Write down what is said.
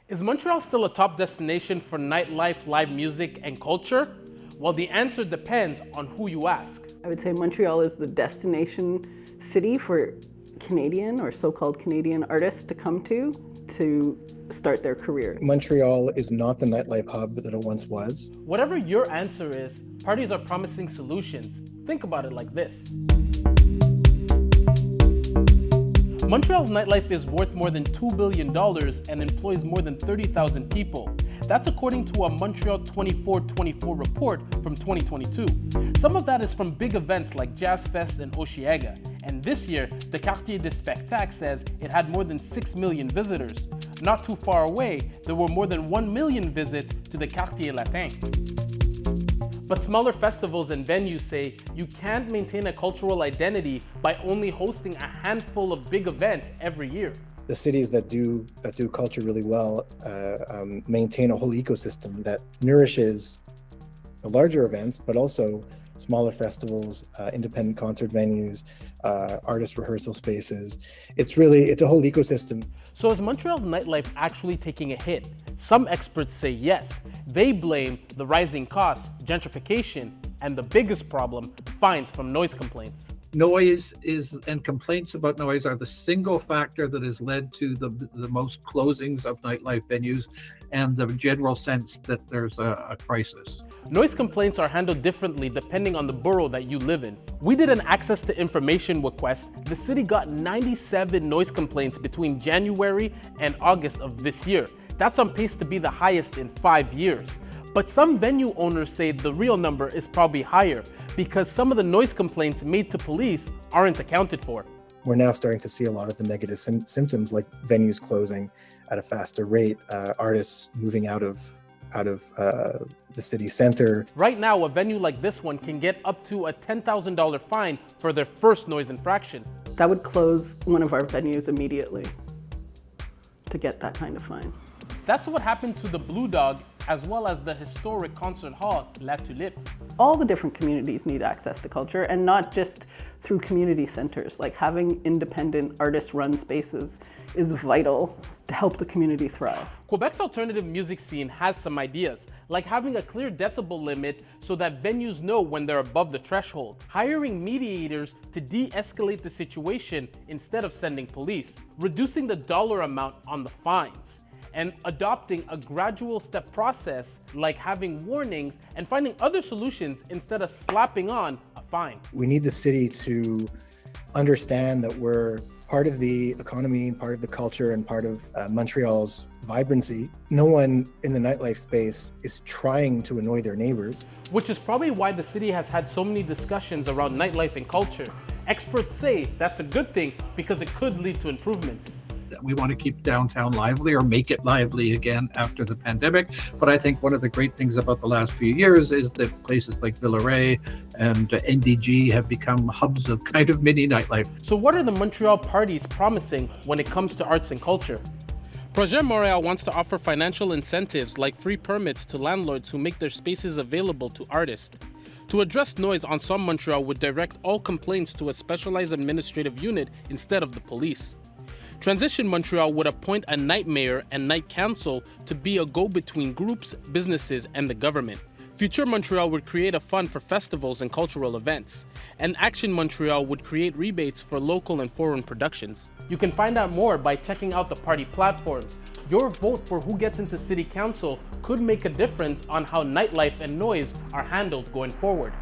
Is Montreal still a top destination for nightlife, live music, and culture? Well, the answer depends on who you ask. I would say Montreal is the destination city for Canadian or so-called Canadian artists to come to start their career. Montreal is not the nightlife hub that it once was. Whatever your answer is, parties are promising solutions. Think about it like this. Montreal's nightlife is worth more than $2 billion and employs more than 30,000 people. That's according to a Montreal 24/24 report from 2022. Some of that is from big events like Jazz Fest and Osheaga. And this year, the Quartier des Spectacles says it had more than 6 million visitors. Not too far away, there were more than 1 million visits to the Quartier Latin. But smaller festivals and venues say you can't maintain a cultural identity by only hosting a handful of big events every year. The cities that do culture really well maintain a whole ecosystem that nourishes the larger events, but also smaller festivals, independent concert venues, artist rehearsal spaces. It's a whole ecosystem. So is Montreal's nightlife actually taking a hit? Some experts say yes. They blame the rising costs, gentrification, and the biggest problem, fines from noise complaints. Noise and complaints about noise are the single factor that has led to the most closings of nightlife venues and the general sense that there's a crisis. Noise complaints are handled differently depending on the borough that you live in. We did an access to information request. The city got 97 noise complaints between January and August of this year. That's on pace to be the highest in 5 years. But some venue owners say the real number is probably higher because some of the noise complaints made to police aren't accounted for. We're now starting to see a lot of the negative symptoms, like venues closing at a faster rate, artists moving out of the city center. Right now, a venue like this one can get up to a $10,000 fine for their first noise infraction. That would close one of our venues immediately to get that kind of fine. That's what happened to the Blue Dog, as well as the historic concert hall, La Tulipe. All the different communities need access to culture, and not just through community centers. Like having independent artist-run spaces is vital to help the community thrive. Quebec's alternative music scene has some ideas, like having a clear decibel limit so that venues know when they're above the threshold, hiring mediators to de-escalate the situation instead of sending police, reducing the dollar amount on the fines, and adopting a gradual step process like having warnings and finding other solutions instead of slapping on a fine. We need the city to understand that we're part of the economy, part of the culture, and part of Montreal's vibrancy. No one in the nightlife space is trying to annoy their neighbors. Which is probably why the city has had so many discussions around nightlife and culture. Experts say that's a good thing because it could lead to improvements. We want to keep downtown lively or make it lively again after the pandemic. But I think one of the great things about the last few years is that places like Villeray and NDG have become hubs of kind of mini nightlife. So what are the Montreal parties promising when it comes to arts and culture? Projet Montréal wants to offer financial incentives like free permits to landlords who make their spaces available to artists. To address noise, Ensemble Montreal would direct all complaints to a specialized administrative unit instead of the police. Transition Montreal would appoint a night mayor and night council to be a go-between groups, businesses, and the government. Future Montreal would create a fund for festivals and cultural events. And Action Montreal would create rebates for local and foreign productions. You can find out more by checking out the party platforms. Your vote for who gets into City Council could make a difference on how nightlife and noise are handled going forward.